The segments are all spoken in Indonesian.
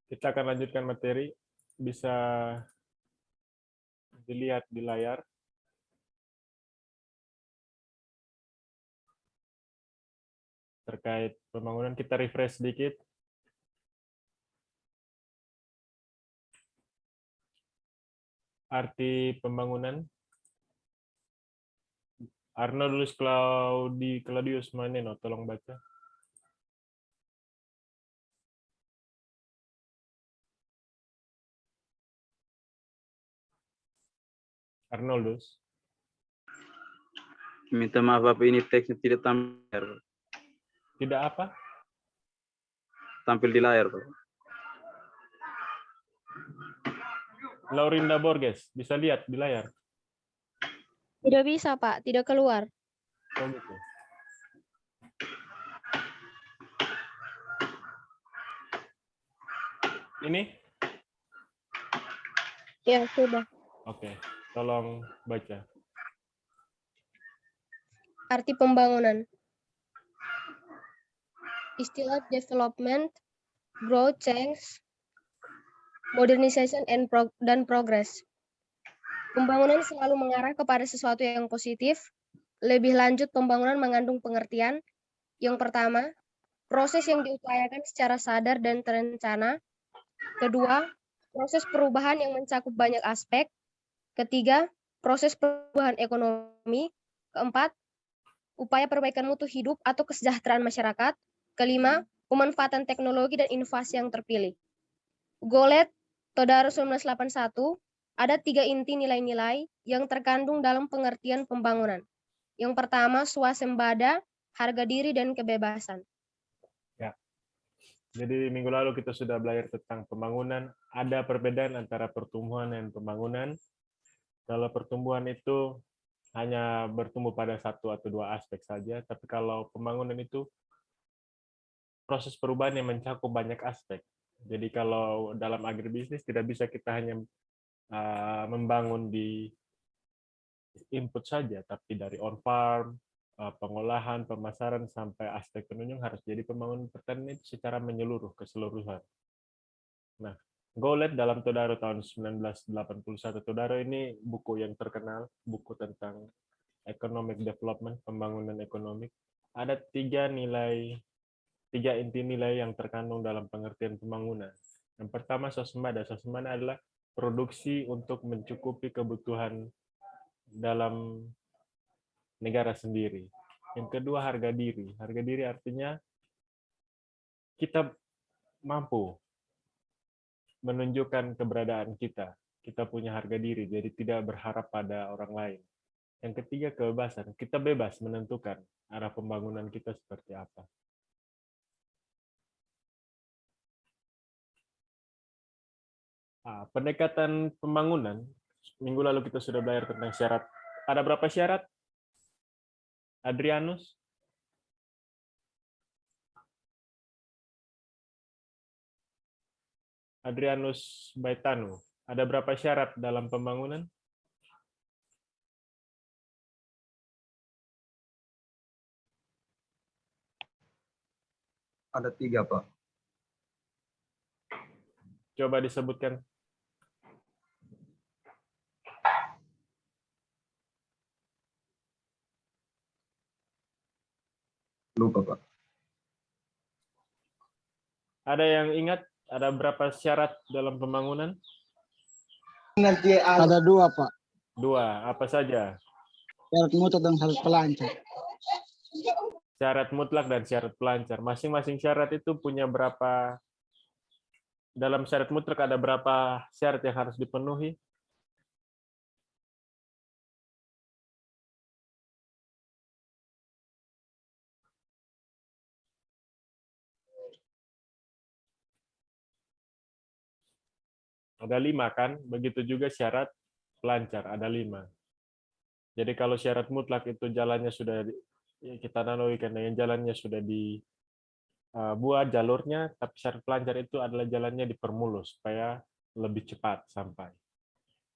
Kita akan lanjutkan materi, bisa dilihat di layar. Terkait pembangunan, kita refresh sedikit. Arti pembangunan. Arnoldus Claudius Maneno, tolong baca. Arnoldus. Minta maaf Bapak, ini teksnya tidak tampil. Tidak apa? Tampil di layar, Pak. Laurinda Borges, bisa lihat di layar? Tidak bisa, Pak. Tidak keluar. Oh gitu. Ini? Ya, sudah. Oke, tolong baca. Arti pembangunan. Istilah development, growth, change, modernization, dan progress. Pembangunan selalu mengarah kepada sesuatu yang positif. Lebih lanjut, pembangunan mengandung pengertian. Yang pertama, proses yang diupayakan secara sadar dan terencana. Kedua, proses perubahan yang mencakup banyak aspek. Ketiga, proses perubahan ekonomi. Keempat, upaya perbaikan mutu hidup atau kesejahteraan masyarakat. Kelima, pemanfaatan teknologi dan inovasi yang terpilih. Golet, Todaro 1981, ada 3 inti nilai-nilai yang terkandung dalam pengertian pembangunan. Yang pertama, swasembada, harga diri, dan kebebasan. Ya. Jadi minggu lalu kita sudah belajar tentang pembangunan. Ada perbedaan antara pertumbuhan dan pembangunan. Kalau pertumbuhan itu hanya bertumbuh pada satu atau dua aspek saja, tapi kalau pembangunan itu proses perubahan yang mencakup banyak aspek. Jadi kalau dalam agribisnis tidak bisa kita hanya membangun di input saja, tapi dari on farm, pengolahan, pemasaran sampai aspek penunjang harus jadi pembangunan pertanian itu secara menyeluruh keseluruhan. Nah, Golet dalam Todaro tahun 1981. Todaro ini buku yang terkenal, buku tentang economic development, pembangunan ekonomi. Ada 3 inti nilai yang terkandung dalam pengertian pembangunan. Yang pertama, swasembada. Swasembada adalah produksi untuk mencukupi kebutuhan dalam negara sendiri. Yang kedua, harga diri. Harga diri artinya kita mampu menunjukkan keberadaan kita. Kita punya harga diri, jadi tidak berharap pada orang lain. Yang ketiga, kebebasan. Kita bebas menentukan arah pembangunan kita seperti apa. Pendekatan pembangunan, minggu lalu kita sudah belajar tentang syarat. Ada berapa syarat? Adrianus? Adrianus Baitanu. Ada berapa syarat dalam pembangunan? Ada 3, Pak. Coba disebutkan. Lupa, Pak. Ada yang ingat ada berapa syarat dalam pembangunan? Ada 2, Pak. 2. Apa saja? Syarat mutlak dan syarat pelancar. Syarat mutlak dan syarat pelancar. Masing-masing syarat itu punya berapa? Dalam syarat mutlak ada berapa syarat yang harus dipenuhi? Ada 5 kan? Begitu juga syarat pelancar, ada 5. Jadi kalau syarat mutlak itu jalannya sudah kita analogikan dengan jalannya sudah dibuat jalurnya, tapi syarat pelancar itu adalah jalannya dipermulus supaya lebih cepat sampai.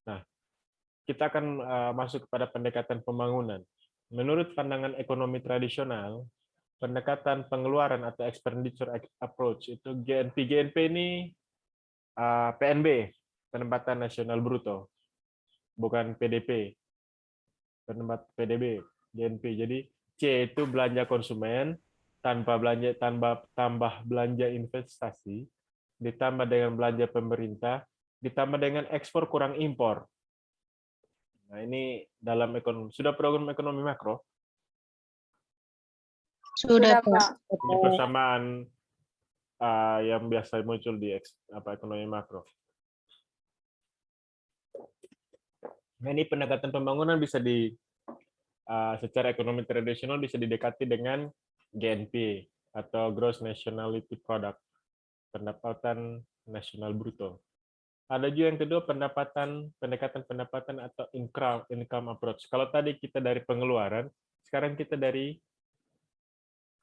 Nah, kita akan masuk kepada pendekatan pembangunan. Menurut pandangan ekonomi tradisional, pendekatan pengeluaran atau expenditure approach itu GNP. GNP ini PNB, pendapatan nasional bruto, bukan PDP, PDB, GNP. Jadi C itu belanja konsumen tambah belanja investasi, ditambah dengan belanja pemerintah, ditambah dengan ekspor kurang impor. Nah, ini dalam ekonomi. Sudah program ekonomi makro? Sudah, Pak. Ini persamaan yang biasa muncul di ekonomi makro. Nah, ini pendekatan pembangunan bisa secara ekonomi tradisional bisa didekati dengan GNP atau Gross Nationality Product, pendapatan nasional bruto. Ada juga yang kedua pendekatan pendapatan atau income approach. Kalau tadi kita dari pengeluaran, sekarang kita dari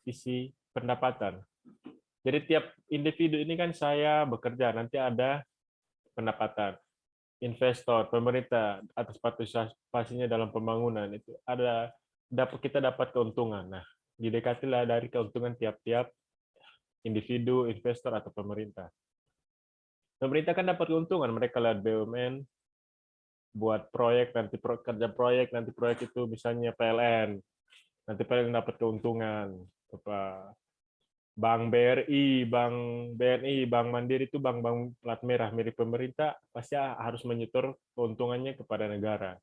sisi pendapatan. Jadi tiap individu ini kan saya bekerja, nanti ada pendapatan. Investor, pemerintah atas partisipasinya dalam pembangunan itu kita dapat keuntungan. Nah, didekatilah dari keuntungan tiap-tiap individu, investor atau pemerintah. Pemerintah kan dapat keuntungan, mereka lihat BUMN buat proyek, nanti kerja proyek, nanti proyek itu misalnya PLN, nanti PLN dapat keuntungan. Bank BRI, Bank BNI, Bank Mandiri itu bank-bank plat merah milik pemerintah pasti harus menyetor keuntungannya kepada negara.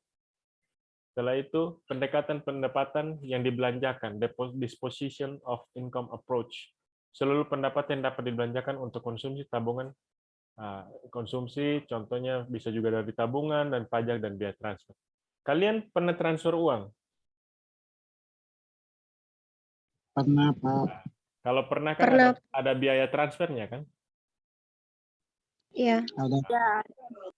Setelah itu, pendekatan pendapatan yang dibelanjakan, disposition of income approach. Seluruh pendapatan yang dapat dibelanjakan untuk konsumsi, tabungan, konsumsi, contohnya bisa juga dari tabungan, dan pajak, dan biaya transfer. Kalian pernah transfer uang? Pernah, Pak. Kalau pernah kan Pernah. ada biaya transfernya kan? Iya. Ada.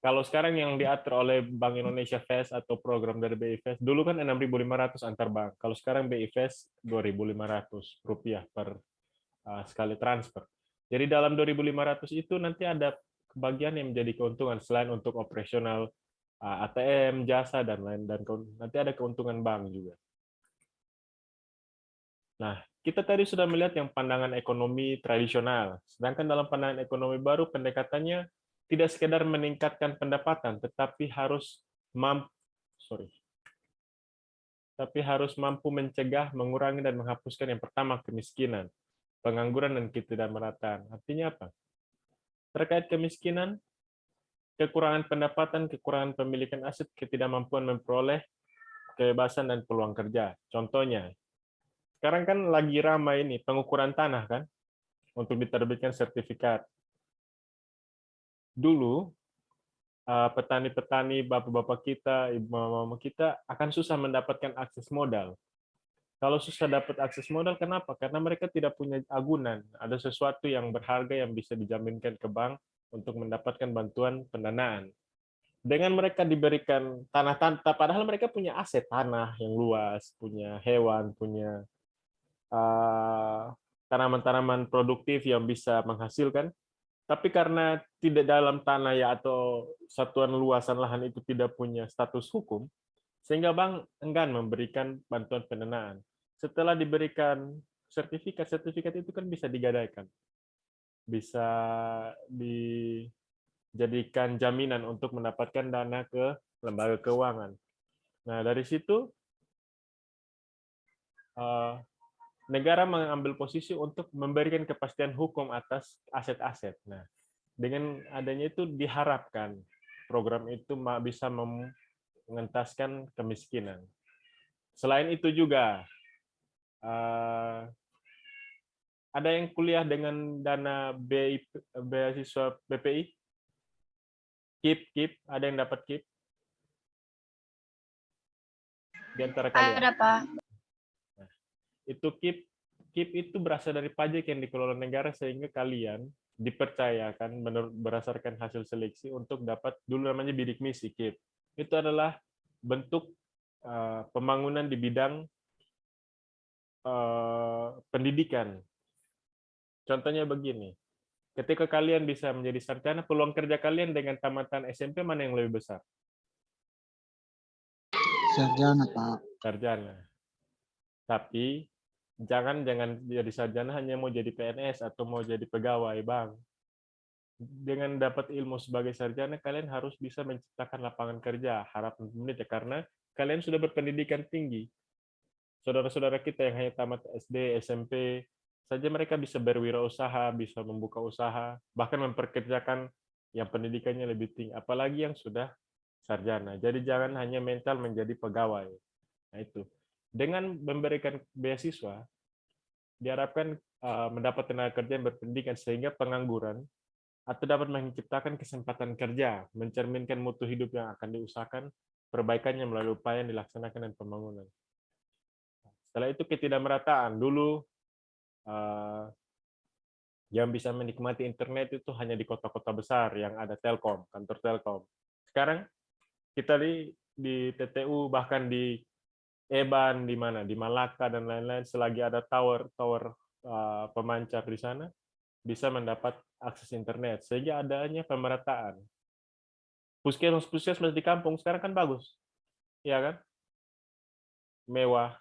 Kalau sekarang yang diatur oleh Bank Indonesia FES atau program dari BI FES, dulu kan 6.500 antar bank. Kalau sekarang BI FES 2.500 rupiah per sekali transfer. Jadi dalam 2.500 itu nanti ada kebagian yang menjadi keuntungan selain untuk operasional ATM, jasa, dan lain, dan nanti ada keuntungan bank juga. Nah, kita tadi sudah melihat yang pandangan ekonomi tradisional. Sedangkan dalam pandangan ekonomi baru, pendekatannya tidak sekedar meningkatkan pendapatan, tetapi harus mampu mencegah, mengurangi, dan menghapuskan yang pertama kemiskinan, pengangguran, dan ketidakmerataan. Artinya apa? Terkait kemiskinan, kekurangan pendapatan, kekurangan pemilikan aset, ketidakmampuan memperoleh kebebasan dan peluang kerja. Contohnya, sekarang kan lagi ramai ini pengukuran tanah kan, untuk diterbitkan sertifikat. Dulu petani-petani, bapak-bapak kita, ibu-mama kita akan susah mendapatkan akses modal. Kalau susah dapat akses modal, kenapa? Karena mereka tidak punya agunan. Ada sesuatu yang berharga yang bisa dijaminkan ke bank untuk mendapatkan bantuan pendanaan. Dengan mereka diberikan tanah, padahal mereka punya aset tanah yang luas, punya hewan, punya tanaman-tanaman produktif yang bisa menghasilkan, tapi karena tidak dalam tanah ya atau satuan luasan lahan itu tidak punya status hukum, sehingga bank enggan memberikan bantuan pendanaan. Setelah diberikan sertifikat itu kan bisa digadaikan, bisa dijadikan jaminan untuk mendapatkan dana ke lembaga keuangan. Nah, dari situ negara mengambil posisi untuk memberikan kepastian hukum atas aset-aset. Nah, dengan adanya itu diharapkan program itu bisa mengentaskan kemiskinan. Selain itu juga ada yang kuliah dengan dana beasiswa BPI, KIP, ada yang dapat KIP di antara kalian? Ada, Pak. Itu KIP itu berasal dari pajak yang dikelola negara, sehingga kalian dipercayakan berdasarkan hasil seleksi untuk dapat, dulu namanya bidik misi KIP. Itu adalah bentuk pembangunan di bidang pendidikan. Contohnya begini, ketika kalian bisa menjadi sarjana, peluang kerja kalian dengan tamatan SMP mana yang lebih besar? Sarjana, Pak. Sarjana. Tapi jangan jadi sarjana hanya mau jadi PNS atau mau jadi pegawai bank. dengan dapat ilmu sebagai sarjana, kalian harus bisa menciptakan lapangan kerja. Harapan pemerintah, karena kalian sudah berpendidikan tinggi. Saudara-saudara kita yang hanya tamat SD, SMP, saja mereka bisa berwirausaha, bisa membuka usaha, bahkan memperkerjakan yang pendidikannya lebih tinggi. Apalagi yang sudah sarjana. Jadi jangan hanya mental menjadi pegawai. Nah itu. Dengan memberikan beasiswa, diharapkan mendapat tenaga kerja yang berpendidikan sehingga pengangguran atau dapat menciptakan kesempatan kerja, mencerminkan mutu hidup yang akan diusahakan, perbaikannya melalui upaya yang dilaksanakan dan pembangunan. Setelah itu ketidakmerataan. Dulu yang bisa menikmati internet itu hanya di kota-kota besar yang ada Telkom, kantor Telkom. Sekarang kita di TTU, bahkan di Eban, di mana, di Malaka dan lain-lain, selagi ada tower pemancar di sana, bisa mendapat akses internet, sehingga adanya pemerataan. Puskesmas di kampung sekarang kan bagus, ya kan? Mewah,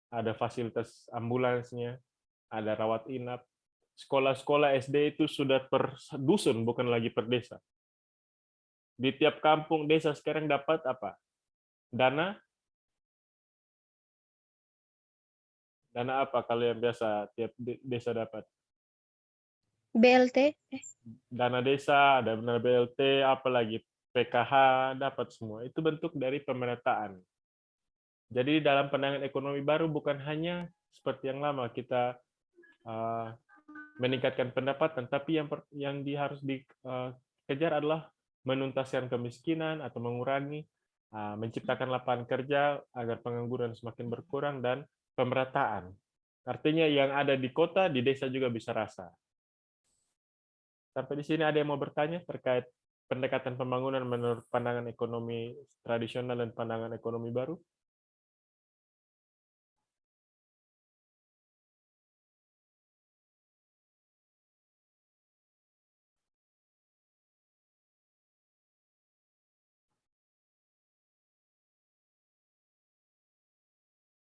ada fasilitas ambulansnya, ada rawat inap. Sekolah-sekolah SD itu sudah per dusun, bukan lagi per desa. Di tiap kampung desa sekarang dapat apa? Dana apa kalau yang biasa tiap desa dapat? BLT. Dana desa, ada dana BLT, apalagi PKH, dapat semua. Itu bentuk dari pemerataan. Jadi dalam pandangan ekonomi baru bukan hanya seperti yang lama kita meningkatkan pendapatan, tapi yang harus dikejar adalah menuntaskan kemiskinan atau mengurangi, menciptakan lapangan kerja agar pengangguran semakin berkurang, dan pemerataan. Artinya yang ada di kota, di desa juga bisa rasa. Sampai di sini ada yang mau bertanya terkait pendekatan pembangunan menurut pandangan ekonomi tradisional dan pandangan ekonomi baru?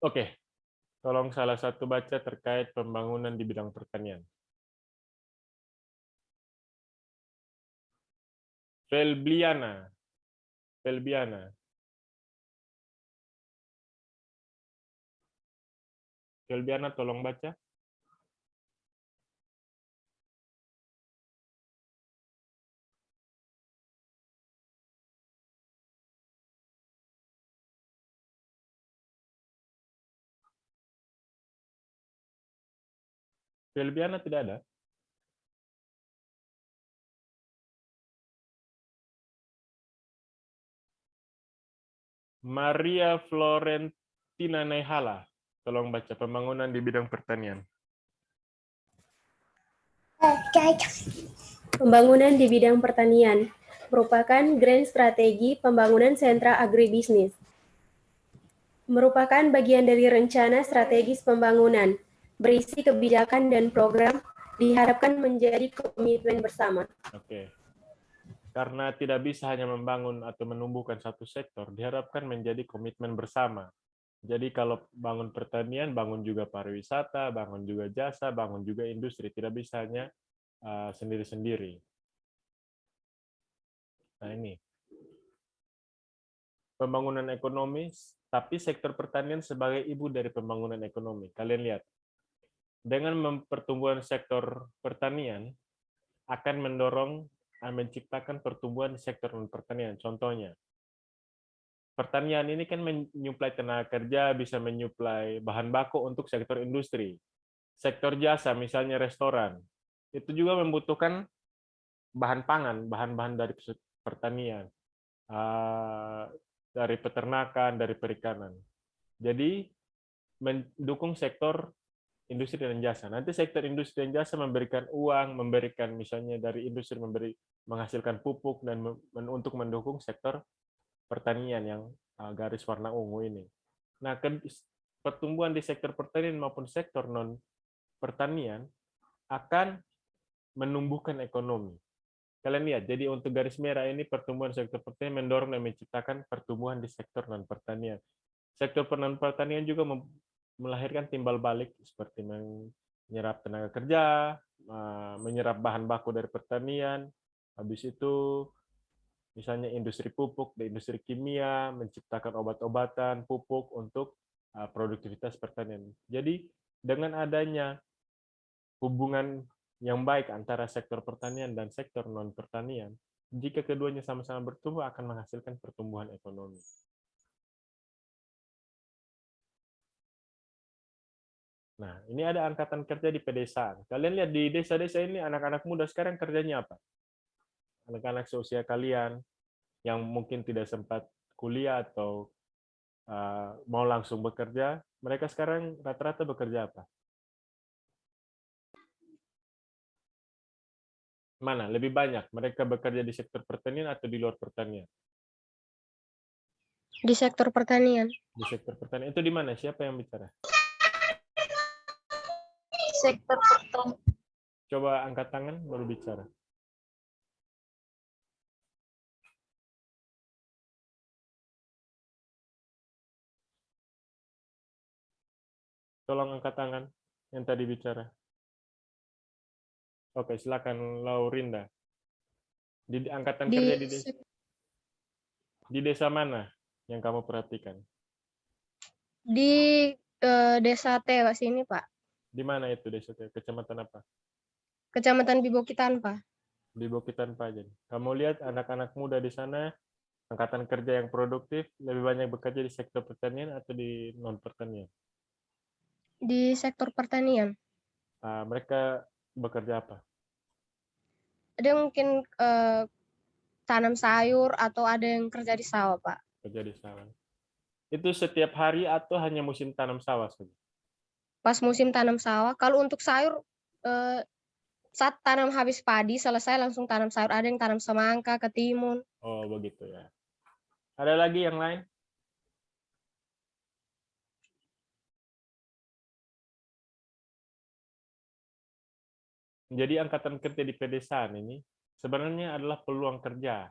Oke, tolong salah satu baca terkait pembangunan di bidang pertanian. Felbiana. Felbiana, tolong baca. Felbiana tidak ada. Maria Florentina Nehala, tolong baca pembangunan di bidang pertanian. Pembangunan di bidang pertanian merupakan grand strategi pembangunan sentra agribisnis. Merupakan bagian dari rencana strategis pembangunan, berisi kebijakan dan program, diharapkan menjadi komitmen bersama. Oke. Karena tidak bisa hanya membangun atau menumbuhkan satu sektor, diharapkan menjadi komitmen bersama. Jadi kalau bangun pertanian, bangun juga pariwisata, bangun juga jasa, bangun juga industri. Tidak bisa hanya sendiri-sendiri. Nah ini. Pembangunan ekonomi, tapi sektor pertanian sebagai ibu dari pembangunan ekonomi. Kalian lihat, dengan pertumbuhan sektor pertanian, akan mendorong menciptakan pertumbuhan di sektor pertanian. Contohnya, pertanian ini kan menyuplai tenaga kerja, bisa menyuplai bahan baku untuk sektor industri. Sektor jasa, misalnya restoran, itu juga membutuhkan bahan pangan, bahan-bahan dari pertanian, dari peternakan, dari perikanan. Jadi, mendukung sektor industri dan jasa. Nanti sektor industri dan jasa memberikan uang, memberikan misalnya dari industri menghasilkan pupuk, dan untuk mendukung sektor pertanian yang garis warna ungu ini. Nah, pertumbuhan di sektor pertanian maupun sektor non pertanian akan menumbuhkan ekonomi. Kalian lihat, jadi untuk garis merah ini pertumbuhan sektor pertanian mendorong dan menciptakan pertumbuhan di sektor non pertanian. Sektor non pertanian juga melahirkan timbal balik seperti menyerap tenaga kerja, menyerap bahan baku dari pertanian, habis itu misalnya industri pupuk, di industri kimia, menciptakan obat-obatan, pupuk untuk produktivitas pertanian. Jadi dengan adanya hubungan yang baik antara sektor pertanian dan sektor non-pertanian, jika keduanya sama-sama bertumbuh akan menghasilkan pertumbuhan ekonomi. Nah, ini ada angkatan kerja di pedesaan. Kalian lihat di desa-desa ini anak-anak muda sekarang kerjanya apa? Anak-anak seusia kalian yang mungkin tidak sempat kuliah atau mau langsung bekerja, mereka sekarang rata-rata bekerja apa? Mana? Lebih banyak mereka bekerja di sektor pertanian atau di luar pertanian? Di sektor pertanian. Di sektor pertanian. Itu di mana? Siapa yang bicara? Sektor pertanian. Coba angkat tangan baru bicara. Tolong angkat tangan yang tadi bicara. Oke, silakan Laurinda. Di angkatan kerja di desa mana yang kamu perhatikan? Di desa Tewa sini, Pak. Di mana itu desa? Kecamatan apa? Kecamatan Bibokitan, Pak. Di Bokitan Pajen. Kamu lihat anak-anak muda di sana, angkatan kerja yang produktif, lebih banyak bekerja di sektor pertanian atau di non-pertanian? Di sektor pertanian. Mereka bekerja apa? Ada yang mungkin tanam sayur atau ada yang kerja di sawah, Pak. Kerja di sawah. Itu setiap hari atau hanya musim tanam sawah saja? Pas musim tanam sawah, kalau untuk sayur saat tanam habis padi selesai langsung tanam sayur. Ada yang tanam semangka, ketimun. Oh, begitu ya. Ada lagi yang lain? Jadi angkatan kerja di pedesaan ini sebenarnya adalah peluang kerja.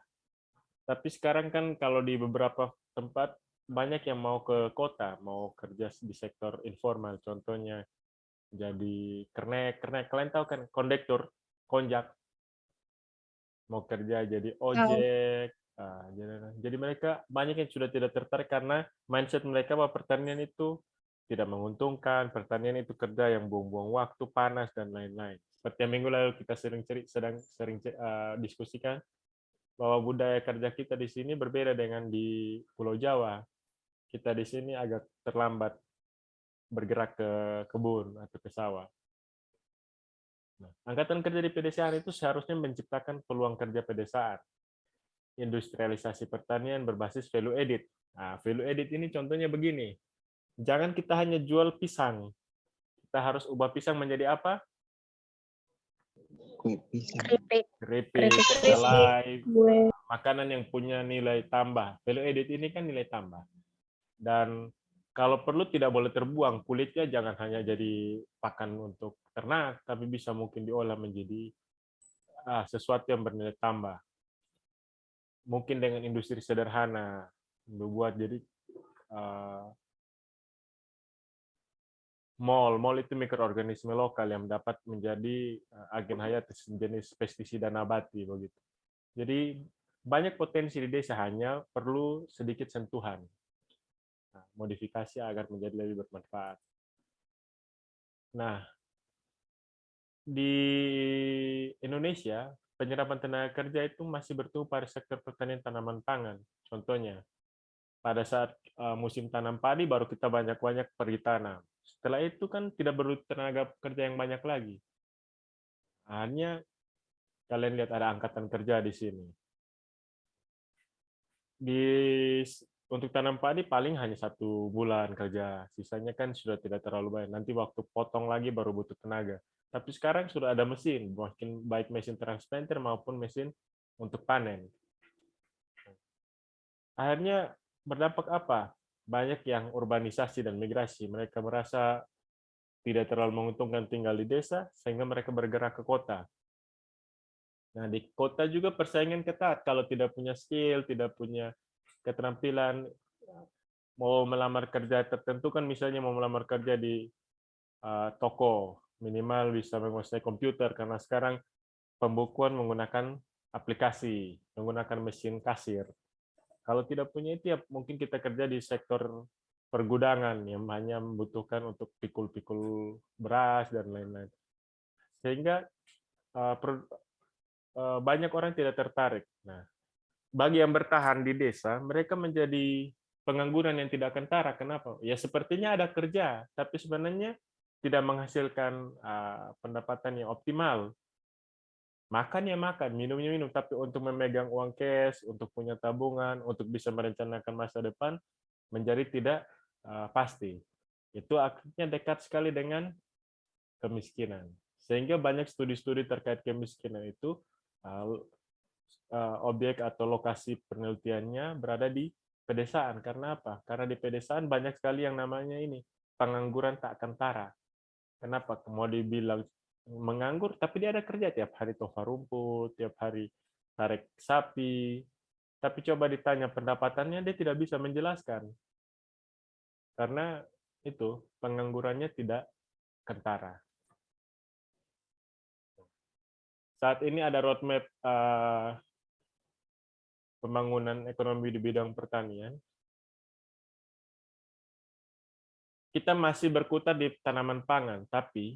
Tapi sekarang kan kalau di beberapa tempat banyak yang mau ke kota, mau kerja di sektor informal. Contohnya jadi kernek. Kalian tahu kan kondektur, konjak. Mau kerja jadi ojek. Jadi mereka banyak yang sudah tidak tertarik karena mindset mereka bahwa pertanian itu tidak menguntungkan, pertanian itu kerja yang buang-buang waktu, panas, dan lain-lain. Seperti yang minggu lalu kita sering diskusikan, bahwa budaya kerja kita di sini berbeda dengan di Pulau Jawa. Kita di sini agak terlambat bergerak ke kebun atau ke sawah. Nah, angkatan kerja di pedesaan itu seharusnya menciptakan peluang kerja pedesaan. Industrialisasi pertanian berbasis value added. Nah, value added ini contohnya begini. Jangan kita hanya jual pisang. Kita harus ubah pisang menjadi apa? Kue pisang. Keripik, selai, makanan yang punya nilai tambah. Value added ini kan nilai tambah. Dan kalau perlu tidak boleh terbuang, kulitnya jangan hanya jadi pakan untuk ternak, tapi bisa mungkin diolah menjadi sesuatu yang bernilai tambah. Mungkin dengan industri sederhana, membuat jadi mol itu mikroorganisme lokal yang dapat menjadi agen hayat jenis pestisida nabati begitu. Jadi banyak potensi di desa, hanya perlu sedikit sentuhan. Modifikasi agar menjadi lebih bermanfaat. Nah, di Indonesia, penyerapan tenaga kerja itu masih bertumpu pada sektor pertanian tanaman pangan. Contohnya, pada saat musim tanam padi baru kita banyak-banyak pergi tanam. Setelah itu kan tidak perlu tenaga kerja yang banyak lagi. Hanya kalian lihat ada angkatan kerja di sini. Untuk tanam padi paling hanya 1 bulan kerja, sisanya kan sudah tidak terlalu banyak. Nanti waktu potong lagi baru butuh tenaga. Tapi sekarang sudah ada mesin, baik mesin transplanter maupun mesin untuk panen. Akhirnya berdampak apa? Banyak yang urbanisasi dan migrasi. Mereka merasa tidak terlalu menguntungkan tinggal di desa, sehingga mereka bergerak ke kota. Nah, di kota juga persaingan ketat. Kalau tidak punya skill, tidak punya keterampilan, mau melamar kerja tertentu kan, misalnya mau melamar kerja di toko, minimal bisa menguasai komputer, karena sekarang pembukuan menggunakan aplikasi, menggunakan mesin kasir. Kalau tidak punya itu, ya mungkin kita kerja di sektor pergudangan yang hanya membutuhkan untuk pikul-pikul beras dan lain-lain. Sehingga banyak orang tidak tertarik. Nah, bagi yang bertahan di desa, mereka menjadi pengangguran yang tidak kentara. Kenapa? Ya sepertinya ada kerja, tapi sebenarnya tidak menghasilkan pendapatan yang optimal. Makan ya makan, minumnya minum, tapi untuk memegang uang cash, untuk punya tabungan, untuk bisa merencanakan masa depan, menjadi tidak pasti. Itu akhirnya dekat sekali dengan kemiskinan. Sehingga banyak studi-studi terkait kemiskinan itu objek atau lokasi penelitiannya berada di pedesaan. Karena apa? Karena di pedesaan banyak sekali yang namanya ini pengangguran tak kentara. Kenapa? Mau dibilang menganggur, tapi dia ada kerja tiap hari tofa rumput, tiap hari tarik sapi. Tapi coba ditanya pendapatannya, dia tidak bisa menjelaskan. Karena itu penganggurannya tidak kentara. Saat ini ada roadmap pembangunan ekonomi di bidang pertanian. Kita masih berkutat di tanaman pangan, tapi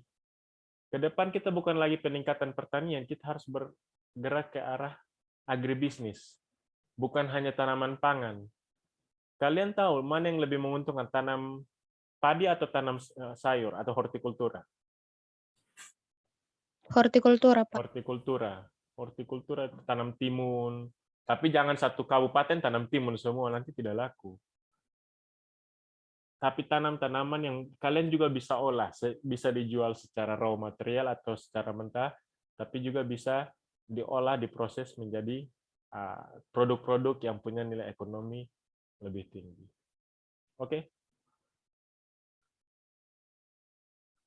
ke depan kita bukan lagi peningkatan pertanian, kita harus bergerak ke arah agribisnis, bukan hanya tanaman pangan. Kalian tahu mana yang lebih menguntungkan, tanam padi atau tanam sayur atau hortikultura? Hortikultura, Pak. Hortikultura tanam timun, tapi jangan satu kabupaten tanam timun semua, nanti tidak laku. Tapi tanam tanaman yang kalian juga bisa olah, bisa dijual secara raw material atau secara mentah, tapi juga bisa diolah, diproses menjadi produk-produk yang punya nilai ekonomi lebih tinggi. Oke?